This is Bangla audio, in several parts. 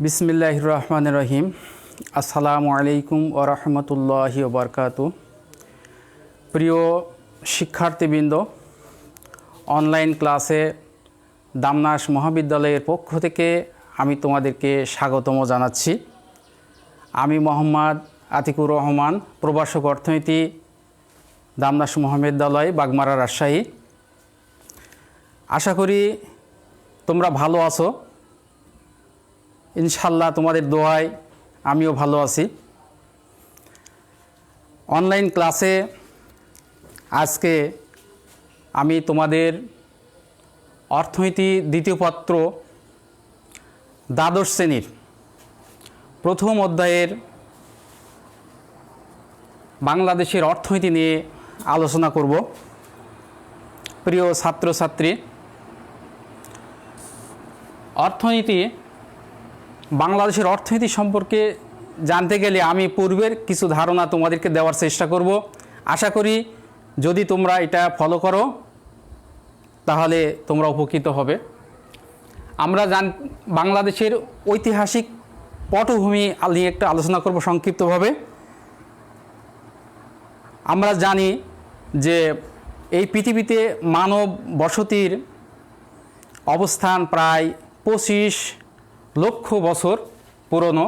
বিসমিল্লাহির রহমানির রহিম। আসসালামু আলাইকুম ওয়া রাহমাতুল্লাহি ওয়া বারাকাতুহু। প্রিয় শিক্ষার্থীবৃন্দ, অনলাইন ক্লাসে দামনাস মহাবিদ্যালয়ের পক্ষ থেকে আমি তোমাদেরকে স্বাগতম জানাচ্ছি। আমি মোহাম্মদ আতিকুর রহমান, প্রভাষক অর্থনীতি, দামনাস মহাবিদ্যালয়, বাগমারা, রাজশাহী। আশা করি তোমরা ভালো আছো। ইনশাল্লাহ তোমাদের দোয়ায় আমিও ভালো আছি। অনলাইন ক্লাসে আজকে আমি তোমাদের অর্থনীতি দ্বিতীয় পত্র দ্বাদশ শ্রেণীর প্রথম অধ্যায়ের বাংলাদেশের অর্থনীতি নিয়ে আলোচনা করব। প্রিয় ছাত্রছাত্রী, বাংলাদেশের অর্থনীতি সম্পর্কে জানতে গেলে আমি পূর্বের কিছু ধারণা তোমাদেরকে দেওয়ার চেষ্টা করব। আশা করি যদি তোমরা এটা ফলো করো তাহলে তোমরা উপকৃত হবে। আমরা বাংলাদেশের ঐতিহাসিক পটভূমি নিয়ে একটা আলোচনা করব সংক্ষিপ্তভাবে। আমরা জানি যে এই পৃথিবীতে মানব বসতির অবস্থান প্রায় 25 লক্ষ বছর পুরনো।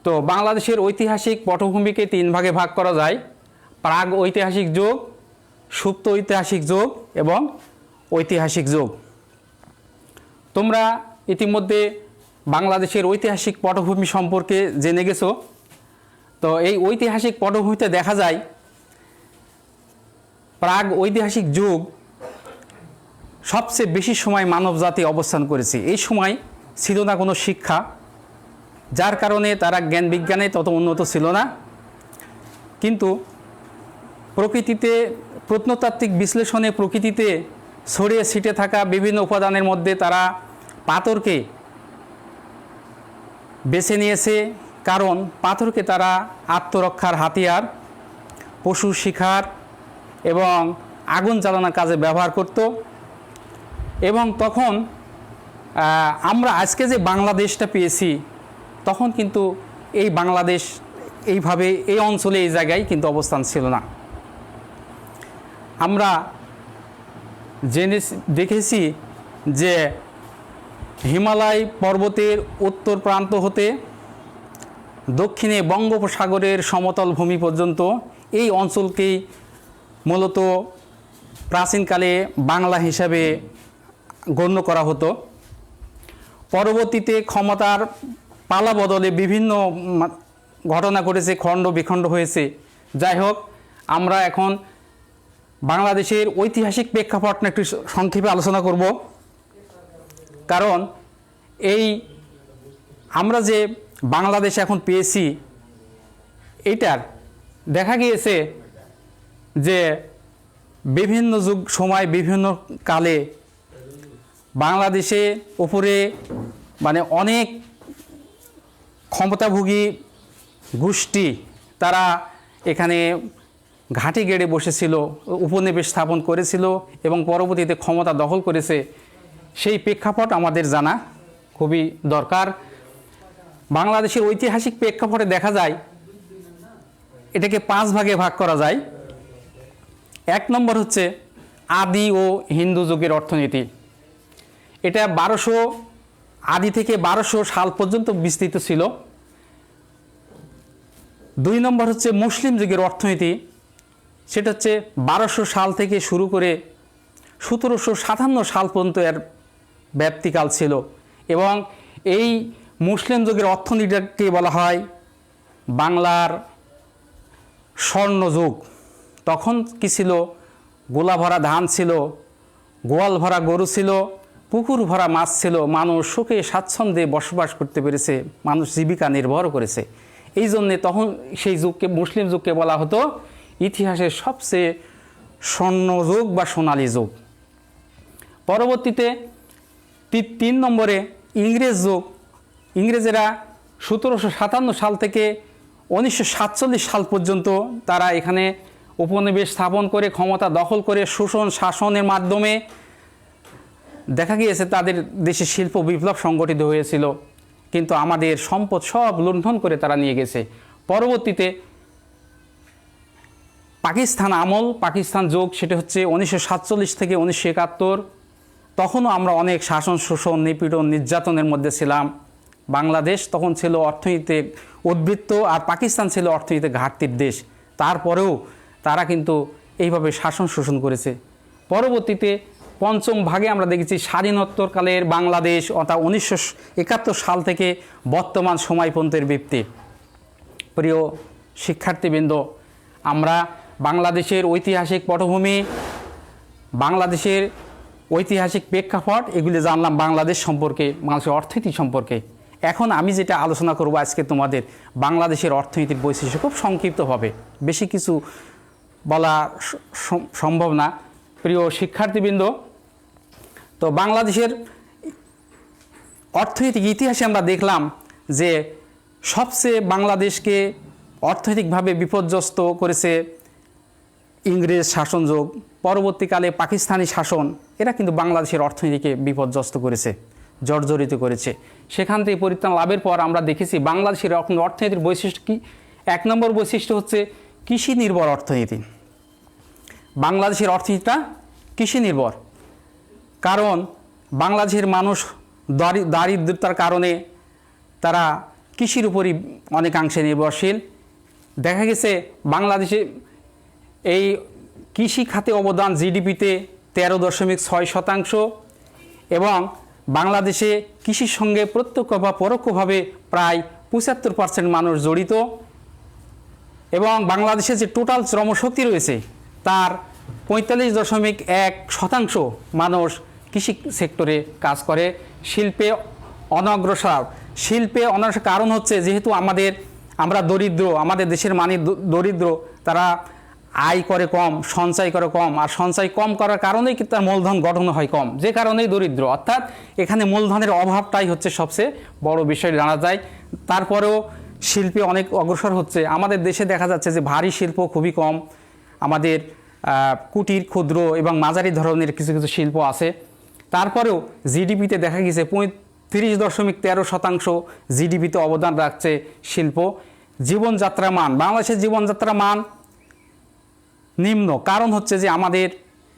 তো বাংলাদেশের ঐতিহাসিক পটভূমিকে 3 ভাগে ভাগ করা যায়: প্রাগ ঐতিহাসিক যুগ, সুপ্ত ঐতিহাসিক যুগ এবং ঐতিহাসিক যুগ। তোমরা ইতিমধ্যে বাংলাদেশের ঐতিহাসিক পটভূমি সম্পর্কে জেনে গেছো। তো এই ঐতিহাসিক পটভূমিতে দেখা যায় প্রাগ ঐতিহাসিক যুগ সবচেয়ে বেশি সময় মানবজাতি অবস্থান করেছে। এই সময় ছিল না কোনো শিক্ষা, যার কারণে তারা জ্ঞান বিজ্ঞানে তত উন্নত ছিল না। কিন্তু প্রকৃতিতে প্রত্নতাত্ত্বিক বিশ্লেষণে প্রকৃতিতে ছড়িয়ে ছিটে থাকা বিভিন্ন উপাদানের মধ্যে তারা পাথরকে বেছে নিয়েছে, কারণ পাথরকে তারা আত্মরক্ষার হাতিয়ার, পশু শিকার এবং আগুন জ্বালানোর কাজে ব্যবহার করত। এবং তখন আমরা আজকে যে বাংলাদেশটা পেয়েছি, তখন কিন্তু এই বাংলাদেশ এইভাবে এই অঞ্চলে এই জায়গায় কিন্তু অবস্থান ছিল না। আমরা দেখেছি যে হিমালয় পর্বতের উত্তর প্রান্ত হতে দক্ষিণে বঙ্গোপসাগরের সমতল ভূমি পর্যন্ত এই অঞ্চলকেই মূলত প্রাচীনকালে বাংলা হিসাবে গণ্য করা হতো। পরবর্তীতে ক্ষমতার পালা বদলে বিভিন্ন ঘটনা ঘটেছে, খণ্ড বিখণ্ড হয়েছে। যাই হোক, আমরা এখন বাংলাদেশের ঐতিহাসিক প্রেক্ষাপট নিয়ে একটু সংক্ষেপে আলোচনা করব। কারণ এই আমরা যে বাংলাদেশ এখন পেয়েছি, এটার দেখা গিয়েছে যে বিভিন্ন যুগ সময় বিভিন্ন কালে বাংলাদেশে উপরে অনেক ক্ষমতাভোগী গোষ্ঠী তারা এখানে ঘাঁটি গেড়ে বসেছিল, উপনিবেশ স্থাপন করেছিল এবং পরবর্তীতে ক্ষমতা দখল করেছে। সেই প্রেক্ষাপট আমাদের জানা খুবই দরকার। বাংলাদেশের ঐতিহাসিক প্রেক্ষাপটে দেখা যায় এটাকে 5 ভাগে ভাগ করা যায়। 1 নম্বর হচ্ছে আদি ও হিন্দু যুগের অর্থনীতি। এটা আদি থেকে 1200 সাল পর্যন্ত বিস্তৃত ছিল। 2 নম্বর হচ্ছে মুসলিম যুগের অর্থনীতি। সেটা হচ্ছে 1200 সাল থেকে শুরু করে 1757 সাল পর্যন্ত এর ব্যাপ্তিকাল ছিল। এবং এই মুসলিম যুগের অর্থনীতিকে বলা হয় বাংলার স্বর্ণযুগ। তখন কি ছিল? গোলা ভরা ধান ছিল, গোয়াল ভরা গরু ছিল, পুকুর ভরা মাছ ছিল, মানুষ সুখে স্বাচ্ছন্দ্যে বসবাস করতে পেরেছে, মানুষ জীবিকা নির্ভর করেছে। এই জন্যে তখন সেই যুগকে, মুসলিম যুগকে বলা হতো ইতিহাসের সবচেয়ে স্বর্ণযুগ বা সোনালী যুগ। পরবর্তীতে 3 নম্বরে ইংরেজ যুগ। ইংরেজেরা 1757 সাল থেকে 1947 সাল পর্যন্ত তারা এখানে উপনিবেশ স্থাপন করে ক্ষমতা দখল করে শোষণ শাসনের মাধ্যমে দেখা গিয়েছে তাদের দেশে শিল্প বিপ্লব সংগঠিত হয়েছিল, কিন্তু আমাদের সম্পদ সব লুণ্ঠন করে তারা নিয়ে গেছে। পরবর্তীতে পাকিস্তান আমল, পাকিস্তান যুগ, সেটা হচ্ছে 1947 থেকে 1971। তখনও আমরা অনেক শাসন, শোষণ, নিপীড়ন, নির্যাতনের মধ্যে ছিলাম। বাংলাদেশ তখন ছিল অর্থনীতিতে উদ্বৃত্ত, আর পাকিস্তান ছিল অর্থনীতিতে ঘাটতির দেশ। তারপরেও তারা কিন্তু এইভাবে শাসন শোষণ করেছে। পরবর্তীতে পঞ্চম ভাগে আমরা দেখেছি স্বাধীনোত্তরকালের বাংলাদেশ, অর্থাৎ 1971 সাল থেকে বর্তমান সময় পর্যন্তের ব্যক্তি। প্রিয় শিক্ষার্থীবৃন্দ, আমরা বাংলাদেশের ঐতিহাসিক পটভূমি, বাংলাদেশের ঐতিহাসিক প্রেক্ষাপট এগুলি জানলাম বাংলাদেশ সম্পর্কে, বাংলাদেশের অর্থনীতি সম্পর্কে। এখন আমি যেটা আলোচনা করব আজকে তোমাদের, বাংলাদেশের অর্থনীতির বৈশিষ্ট্য, খুব সংক্ষিপ্তভাবে, বেশি কিছু বলা সম্ভব না। প্রিয় শিক্ষার্থীবৃন্দ, তো বাংলাদেশের অর্থনৈতিক ইতিহাসে আমরা দেখলাম যে সবচেয়ে বাংলাদেশকে অর্থনৈতিকভাবে বিপর্যস্ত করেছে ইংরেজ শাসনযুগ, পরবর্তীকালে পাকিস্তানি শাসন। এরা কিন্তু বাংলাদেশের অর্থনীতিকে বিপর্যস্ত করেছে, জর্জরিত করেছে। সেখান থেকে পরিত্রাণ লাভের পর আমরা দেখেছি বাংলাদেশের অর্থনীতির বৈশিষ্ট্য কি। 1 নম্বর বৈশিষ্ট্য হচ্ছে কৃষি নির্ভর অর্থনীতি। বাংলাদেশের অর্থনীতিটা কৃষি নির্ভর, কারণ বাংলাদেশের মানুষ দারিদ্রতার কারণে তারা কৃষির উপরই অনেকাংশে নির্ভরশীল। দেখা গেছে বাংলাদেশে এই কৃষি খাতে অবদান জিডিপিতে 13.6%, এবং বাংলাদেশে কৃষির সঙ্গে প্রত্যক্ষ বা পরোক্ষভাবে প্রায় 75% মানুষ জড়িত, এবং বাংলাদেশে যে টোটাল শ্রমশক্তি রয়েছে তার 45.1% মানুষ কৃষি সেক্টরে কাজ করে। শিল্পে অনগ্রসর কারণ হচ্ছে যেহেতু আমরা দরিদ্র, আমাদের দেশের মানুষ দরিদ্র, তারা আয় করে কম, সঞ্চয় করে কম, আর সঞ্চয় কম করার কারণেই কিন্তু তার মূলধন গঠন হয় কম, যে কারণেই দরিদ্র। অর্থাৎ এখানে মূলধনের অভাবটাই হচ্ছে সবচেয়ে বড় বিষয় জানা যায়। তারপরেও শিল্পে অনেক অগ্রসর হচ্ছে। আমাদের দেশে দেখা যাচ্ছে যে ভারী শিল্প খুবই কম, আমাদের কুটির, ক্ষুদ্র এবং মাঝারি ধরনের কিছু কিছু শিল্প আছে। তারপরেও জিডিপিতে দেখা গেছে 35.13% জিডিপিতে অবদান রাখছে শিল্প। জীবনযাত্রা মান, বাংলাদেশের জীবনযাত্রা মান নিম্ন, কারণ হচ্ছে যে আমাদের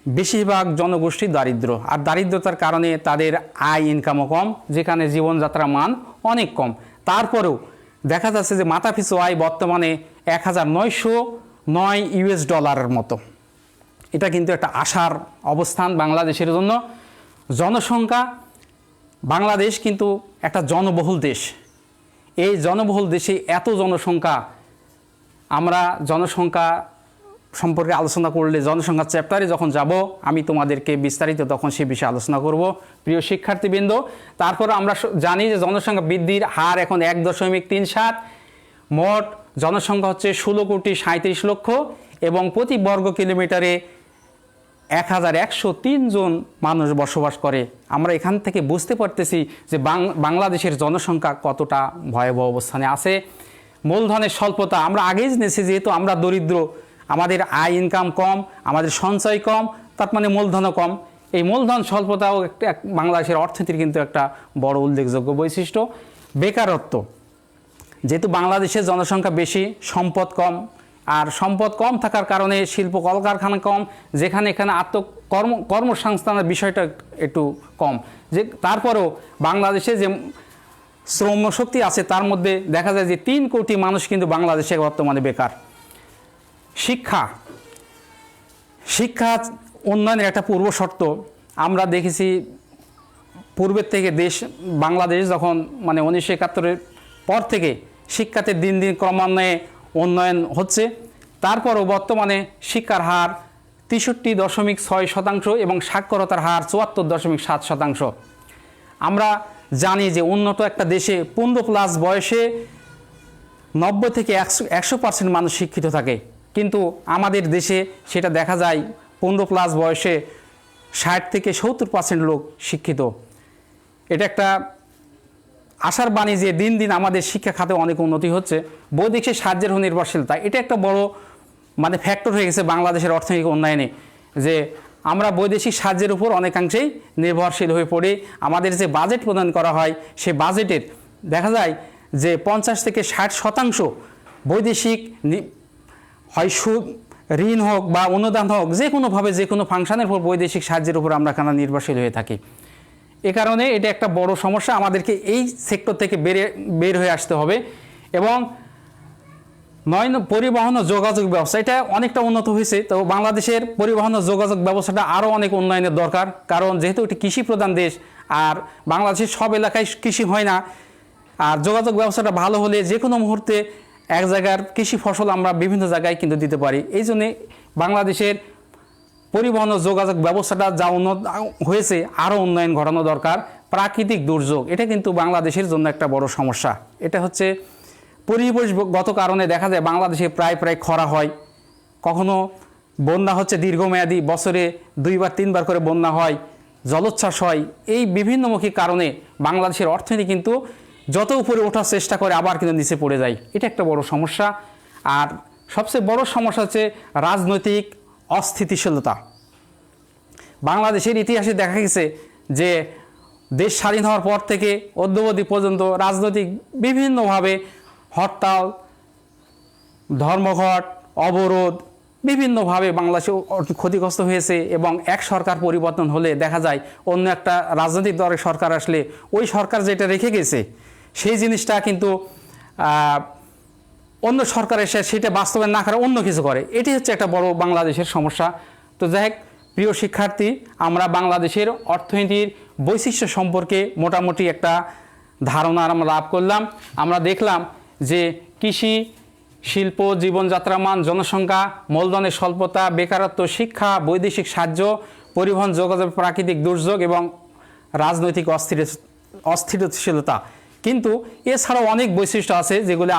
বেশিরভাগ জনগোষ্ঠী দারিদ্র, আর দারিদ্রতার কারণে তাদের আয় ইনকামও কম, যেখানে জীবনযাত্রা মান অনেক কম। তারপরেও দেখা যাচ্ছে যে মাথাপিছু আয় বর্তমানে $1909 মতো। এটা কিন্তু একটা আশার অবস্থান বাংলাদেশের জন্য। জনসংখ্যা, বাংলাদেশ কিন্তু একটা জনবহুল দেশ। এই জনবহুল দেশে এত জনসংখ্যা, আমরা জনসংখ্যা সম্পর্কে আলোচনা করলে জনসংখ্যা চ্যাপ্টারে যখন যাব আমি তোমাদেরকে বিস্তারিত তখন সে বিষয়ে আলোচনা করব। প্রিয় শিক্ষার্থীবৃন্দ, তারপর আমরা জানি যে জনসংখ্যা বৃদ্ধির হার এখন 1.37। মোট জনসংখ্যা হচ্ছে 16,37,00,000, এবং প্রতি বর্গ কিলোমিটারে 1103 জন মানুষ বসবাস করে। আমরা এখান থেকে বুঝতে পারতেছি যে বাংলাদেশের জনসংখ্যা কতটা ভয়াবহ অবস্থানে আছে। মূলধনের স্বল্পতা, আমরা আগেই জেনেছি যেহেতু আমরা দরিদ্র, আমাদের আয় ইনকাম কম, আমাদের সঞ্চয় কম, তার মানে মূলধনও কম। এই মূলধন স্বল্পতাও একটা বাংলাদেশের অর্থনীতির কিন্তু একটা বড় উল্লেখযোগ্য বৈশিষ্ট্য। বেকারত্ব, যেহেতু বাংলাদেশের জনসংখ্যা বেশি, সম্পদ কম, আর সম্পদ কম থাকার কারণে শিল্প কলকারখানা কম, যেখানে এখানে কর্মসংস্থানের বিষয়টা একটু কম। তারপরেও বাংলাদেশে যে শ্রমশক্তি আছে তার মধ্যে দেখা যায় যে 3 কোটি মানুষ কিন্তু বাংলাদেশে বর্তমানে বেকার। শিক্ষা উন্নয়নের একটা পূর্ব শর্ত। আমরা দেখেছি পূর্বের থেকে বাংলাদেশ যখন 1971-এর পর থেকে শিক্ষাতে দিন দিন ক্রমান্বয়ে উন্নয়ন হচ্ছে। তারপরও বর্তমানে শিক্ষার হার 63.6% এবং সাক্ষরতার হার 74.7%। আমরা জানি যে উন্নত একটা দেশে 15+ বয়সে 90 থেকে 100% মানুষ শিক্ষিত থাকে, কিন্তু আমাদের দেশে সেটা দেখা যায় 15+ বয়সে 60 থেকে 70% লোক শিক্ষিত। এটা একটা আশার বাণী যে দিন দিন আমাদের শিক্ষা খাতে অনেক উন্নতি হচ্ছে। বৈদেশিক সাহায্যের নির্ভরশীলতা, এটা একটা বড় ফ্যাক্টর হয়ে গেছে বাংলাদেশের অর্থনৈতিক উন্নয়নে, যে আমরা বৈদেশিক সাহায্যের উপর অনেকাংশেই নির্ভরশীল হয়ে পড়ি। আমাদের যে বাজেট প্রদান করা হয় সে বাজেটের দেখা যায় যে 50 থেকে 60% বৈদেশিক হয় ঋণ হোক বা অনুদান হোক, যে কোনোভাবে যে কোনো ফাংশনের উপর বৈদেশিক সাহায্যের উপর আমরা কেন নির্ভরশীল হয়ে থাকি। এ কারণে এটা একটা বড় সমস্যা। আমাদেরকে এই সেক্টর থেকে বের হয়ে আসতে হবে। এবং পরিবহন ও যোগাযোগ ব্যবস্থা এটা অনেকটা উন্নত হয়েছে, তো বাংলাদেশের পরিবহন ও যোগাযোগ ব্যবস্থাটা আরও অনেক উন্নয়নের দরকার। কারণ যেহেতু এটি কৃষি প্রধান দেশ, আর বাংলাদেশের সব এলাকায় কৃষি হয় না, আর যোগাযোগ ব্যবস্থাটা ভালো হলে যে কোনো মুহূর্তে এক জায়গার কৃষি ফসল আমরা বিভিন্ন জায়গায় কিন্তু দিতে পারি। এই জন্যে বাংলাদেশের পরিবহন ও যোগাযোগ ব্যবস্থাটা যা উন্নত হয়েছে আরও উন্নয়ন ঘটানো দরকার। প্রাকৃতিক দুর্যোগ এটা কিন্তু বাংলাদেশের জন্য একটা বড় সমস্যা। এটা হচ্ছে পরিবেশগত কারণে দেখা যায় বাংলাদেশে প্রায় খরা হয়, কখনো বন্যা হচ্ছে দীর্ঘমেয়াদী, বছরে 2বার 3বার করে বন্যা হয়, জলোচ্ছ্বাস হয়। এই বিভিন্নমুখী কারণে বাংলাদেশের অর্থনীতি কিন্তু যত উপরে ওঠার চেষ্টা করে আবার কিন্তু নিচে পড়ে যায়। এটা একটা বড় সমস্যা। আর সবচেয়ে বড় সমস্যা হচ্ছে রাজনৈতিক অস্থিতিশীলতা। বাংলাদেশের ইতিহাসে দেখা গেছে যে দেশ স্বাধীন হওয়ার পর থেকে অদ্যাবধি পর্যন্ত রাজনৈতিক বিভিন্নভাবে হরতাল, ধর্মঘট, অবরোধ বিভিন্নভাবে বাংলাদেশে ক্ষতিগ্রস্ত হয়েছে। এবং এক সরকার পরিবর্তন হলে দেখা যায় অন্য একটা রাজনৈতিক দলের সরকার আসলে ওই সরকার যেটা রেখে গেছে সেই জিনিসটা কিন্তু অন্য সরকার এসে সেটা বাস্তবায়ন না করে অন্য কিছু করে। এটি হচ্ছে একটা বড় বাংলাদেশের সমস্যা। তো যাই হোক প্রিয় শিক্ষার্থী, আমরা বাংলাদেশের অর্থনীতির বৈশিষ্ট্য সম্পর্কে মোটামুটি একটা ধারণা আমরা লাভ করলাম। আমরা দেখলাম যে কৃষি, শিল্প, জীবনযাত্রার মান, জনসংখ্যা, মূলধনের স্বল্পতা, বেকারত্ব, শিক্ষা, বৈদেশিক সাহায্য, পরিবহন, যোগাযোগ, প্রাকৃতিক দুর্যোগ এবং রাজনৈতিক অস্থিরশীলতা। কিন্তু এছাড়াও অনেক বৈশিষ্ট্য আছে যেগুলো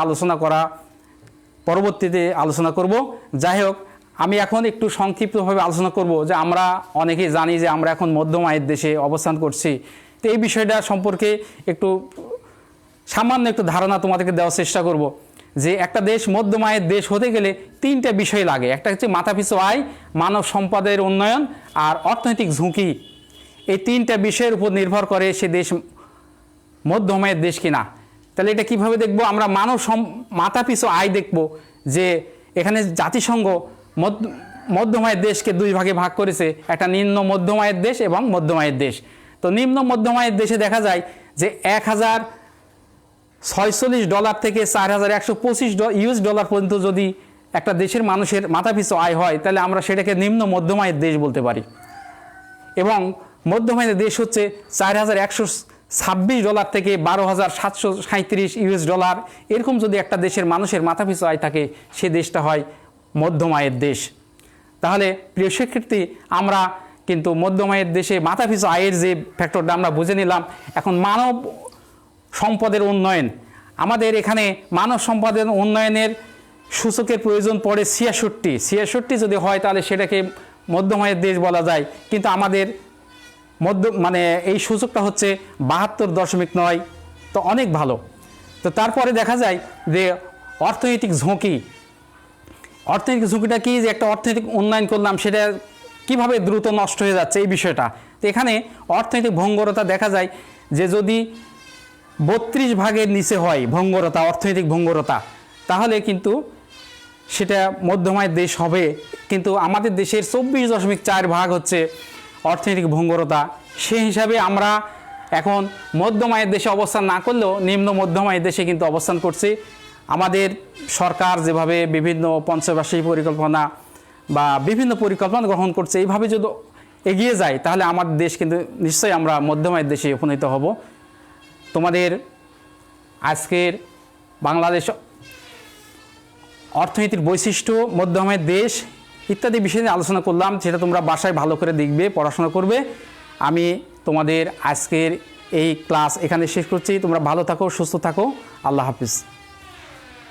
পরবর্তীতে আলোচনা করব। যাই হোক, আমি এখন একটু সংক্ষিপ্তভাবে আলোচনা করব যে আমরা অনেকেই জানি যে আমরা এখন মধ্যম আয়ের দেশে অবস্থান করছি। তো এই বিষয়টা সম্পর্কে একটু সামান্য একটু ধারণা তোমাদেরকে দেওয়ার চেষ্টা করব যে একটা দেশ মধ্যম আয়ের দেশ হতে গেলে 3টা বিষয় লাগে। একটা হচ্ছে মাথাপিছু আয়, মানব সম্পদের উন্নয়ন আর অর্থনৈতিক ঝুঁকি। এই 3টা বিষয়ের উপর নির্ভর করে সে দেশ মধ্যম আয়ের দেশ কিনা। তাহলে এটা কিভাবে দেখব? আমরা মাথাপিছু আয় দেখব যে এখানে জাতিসংঘ মধ্যম আয়ের দেশকে 2 ভাগে ভাগ করেছে, একটা নিম্ন মধ্যম আয়ের দেশ এবং মধ্যম আয়ের দেশ। তো নিম্ন মধ্যম আয়ের দেশে দেখা যায় যে $1046 থেকে $4125 পর্যন্ত যদি একটা দেশের মানুষের মাথাপিছু আয় হয় তাহলে আমরা সেটাকে নিম্ন মধ্যম আয়ের দেশ বলতে পারি। এবং মধ্যম আয়ের দেশ হচ্ছে $4126 থেকে $12,737 এরকম যদি একটা দেশের মানুষের মাথাপিছু আয় থাকে সে দেশটা হয় মধ্যম আয়ের দেশ। তাহলে প্রিয় শিক্ষার্থী, আমরা কিন্তু মধ্যম আয়ের দেশে মাথাপিছু আয়ের যে ফ্যাক্টরটা আমরা বুঝে নিলাম। এখন মানব সম্পদের উন্নয়ন, আমাদের এখানে মানব সম্পদের উন্নয়নের সূচকের প্রয়োজন পড়ে 66 যদি হয় তাহলে সেটাকে মধ্যম আয়ের দেশ বলা যায়। কিন্তু আমাদের এই সূচকটা হচ্ছে 72.9, তো অনেক ভালো। তো তারপরে দেখা যায় যে অর্থনৈতিক ঝুঁকিটা কি, যে একটা অর্থনৈতিক উন্নয়ন করলাম সেটা কিভাবে দ্রুত নষ্ট হয়ে যাচ্ছে এই বিষয়টা। তো এখানে অর্থনৈতিক ভঙ্গুরতা দেখা যায় যে যদি 32 ভাগের নিচে হয় অর্থনৈতিক ভঙ্গুরতা, তাহলে কিন্তু সেটা মধ্যম আয়ের দেশ হবে। কিন্তু আমাদের দেশের 24.4 ভাগ হচ্ছে অর্থনৈতিক ভঙ্গুরতা। সেই হিসাবে আমরা এখন মধ্যম আয়ের দেশে অবস্থান না করলেও নিম্ন মধ্যম আয়ের দেশে কিন্তু অবস্থান করছি। আমাদের সরকার যেভাবে বিভিন্ন পঞ্চবার্ষিক পরিকল্পনা বা বিভিন্ন পরিকল্পনা গ্রহণ করছে, এইভাবে যদি এগিয়ে যায় তাহলে আমাদের দেশ কিন্তু নিশ্চয়ই আমরা মধ্যম আয়ের দেশে উপনীত হব। তোমাদের আজকের বাংলাদেশ অর্থনীতির বৈশিষ্ট্য, মধ্যম আয়ের দেশ ইত্যাদি বিষয় নিয়ে আলোচনা করলাম, সেটা তোমরা বাসায় ভালো করে দেখবে, পড়াশোনা করবে। আমি তোমাদের আজকের এই ক্লাস এখানে শেষ করছি। তোমরা ভালো থাকো, সুস্থ থাকো। আল্লাহ হাফিজ।